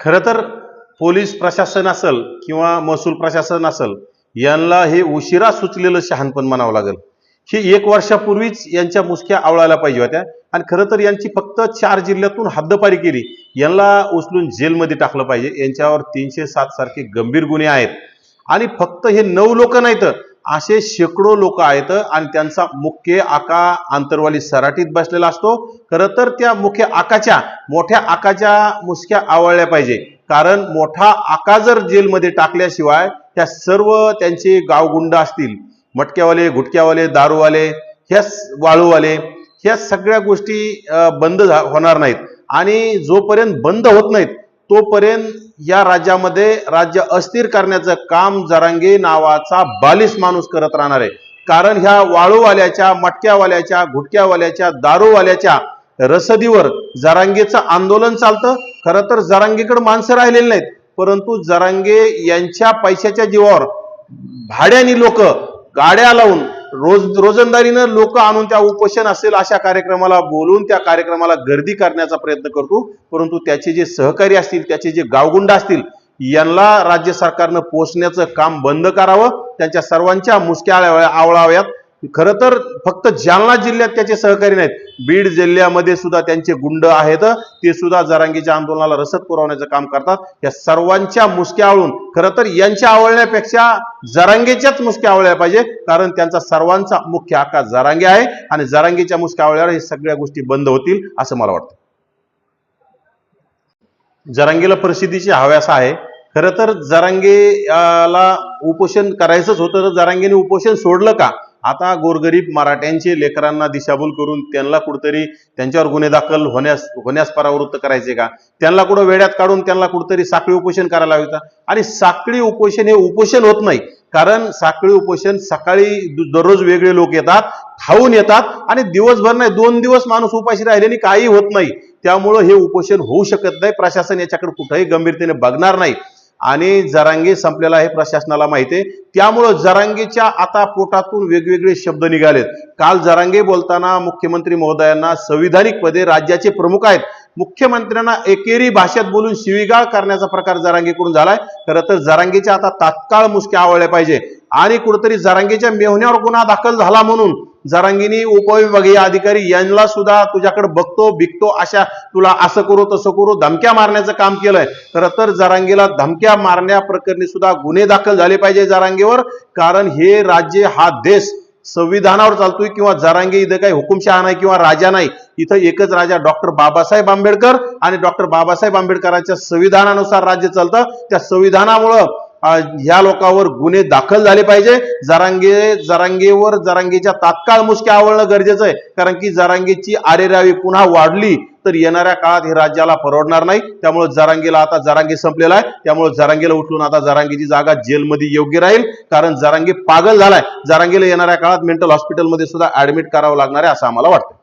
खरं तर पोलीस प्रशासन असेल किंवा महसूल प्रशासन असेल यांना हे उशिरा सुचलेलं शहाणपण म्हणावं लागेल। ही 1 वर्षापूर्वीच यांच्या मुसक्या आवळायला पाहिजे होत्या आणि खरं तर यांची फक्त 4 जिल्ह्यातून हद्दपारी केली, यांना उचलून जेलमध्ये टाकलं पाहिजे। यांच्यावर 307 सारखे गंभीर गुन्हे आहेत आणि फक्त हे 9 लोक नाहीत, असे शेकडो लोक आहेत आणि त्यांचा मुख्य आका आंतरवाली सराटीत बसलेला असतो। खरं तर त्या मुख्य आकाच्या मोठ्या आकाच्या मुसक्या आवळल्या पाहिजे, कारण मोठा आका जर जेलमध्ये टाकल्याशिवाय त्या सर्व त्यांचे गावगुंड असतील, मटक्यावाले, गुटक्यावाले, दारूवाले, ह्या वाळूवाले, ह्या सगळ्या गोष्टी बंद होणार नाहीत आणि जोपर्यंत बंद होत नाहीत तोपर्यंत या राज्यामध्ये राज्य अस्थिर करण्याचं काम जरांगे नावाचा बालिश माणूस करत राहणार आहे। कारण ह्या वाळूवाल्याच्या, मटक्यावाल्याच्या, गुटक्यावाल्याच्या, दारूवाल्याच्या रसदीवर जरांगेचं आंदोलन चालतं। खरं तर जरांगेकडे माणसं राहिलेली नाहीत, परंतु जरांगे यांच्या पैशाच्या जीवावर भाड्याने लोक गाड्या लावून रोजंदारीनं लोक आणून त्या उपोषण असेल अशा कार्यक्रमाला बोलून त्या कार्यक्रमाला गर्दी करण्याचा प्रयत्न करतो। परंतु त्याचे जे सहकारी असतील, त्याचे जे गावगुंड असतील, यांना राज्य सरकारनं पोचण्याचं काम बंद करावं, त्यांच्या सर्वांच्या मुसक्या आवळाव्यात। खरं तर फक्त जालना जिल्ह्यात त्याचे सहकारी नाहीत, बीड जिल्ह्यामध्ये सुद्धा त्यांचे गुंड आहेत, ते सुद्धा जरांगेच्या आंदोलनाला रसद पुरवण्याचं काम करतात। या सर्वांच्या मुसक्या आवळून खरं तर यांच्या आवळण्यापेक्षा जरांगेच्याच मुसक्या आवळल्या पाहिजे, कारण त्यांचा सर्वांचा मुख्य आका जरांगे आहे आणि जरांगेच्या मुसक्या आवळल्यावर हे सगळ्या गोष्टी बंद होतील असं मला वाटतं। जरांगेला प्रसिद्धीची हव्यास आहे। खरं तर जरांगेला उपोषण करायचंच होतं, तर जरांगेने उपोषण सोडलं का? आता गोरगरीब मराठ्यांचे लेकरांना दिशाभूल करून त्यांना कुठेतरी त्यांच्यावर गुन्हे दाखल होण्यास परावृत्त करायचे का? त्यांना कुठं वेड्यात काढून त्यांना कुठेतरी साखळी उपोषण करायला हवं? आणि साखळी उपोषण हे उपोषण होत नाही, कारण साखळी उपोषण सकाळी दररोज वेगळे लोक येतात, खाऊन येतात आणि दिवसभर नाही 2 दिवस माणूस उपाशी राहिल्याने काही होत नाही। त्यामुळं हे उपोषण होऊ शकत नाही। प्रशासन याच्याकडे कुठेही गंभीरतेने बघणार नाही आणि जरांगे संपलेला हे प्रशासनाला माहिती आहे। त्यामुळं जरांगेच्या आता पोटातून वेगवेगळे शब्द निघालेत। काल जरांगे बोलताना मुख्यमंत्री महोदयांना संविधानिक पदे राज्याचे प्रमुख आहेत, मुख्यमंत्र्यांना एकेरी भाषेत बोलून शिवीगाळ करण्याचा प्रकार जरांगेकडून झालाय। खरं तर जरांगेच्या आता तात्काळ मुसक्या आवळल्या पाहिजे आणि कुठेतरी जरांगेच्या मेहुण्यावर गुन्हा दाखल झाला म्हणून जरांगेनी उपविभागीय अधिकारी यांना सुद्धा तुझ्याकडे बघतो बिकतो अशा तुला असं करू तसं करू धमक्या मारण्याचं काम केलंय। खरं तर जरांगेला धमक्या मारण्या प्रकरणी सुद्धा गुन्हे दाखल झाले पाहिजे जरांगेवर, कारण हे राज्य हा देश संविधानावर चालतोय किंवा जरांगे इथं काही हुकुमशहा नाही किंवा राजा नाही, इथं एकच राजा डॉक्टर बाबासाहेब आंबेडकर आणि डॉक्टर बाबासाहेब आंबेडकरांच्या संविधानानुसार राज्य चालतं। त्या संविधानामुळं ह्या लोकांवर गुन्हे दाखल झाले पाहिजे। जरांगेवर जरांगेच्या तात्काळ मुसक्या आवळणं गरजेचं आहे, कारण की जरांगेची आरेरावी पुन्हा वाढली तर येणाऱ्या काळात हे राज्याला परवडणार नाही। त्यामुळे जरांगेला आता जरांगे संपलेला आहे, त्यामुळे जरांगेला उचलून आता जरांगेची जागा जेलमध्ये योग्य राहील, कारण जरांगे पागल झालाय। जरांगेला येणाऱ्या काळात मेंटल हॉस्पिटलमध्ये सुद्धा ऍडमिट करावं लागणार आहे असं आम्हाला वाटतं।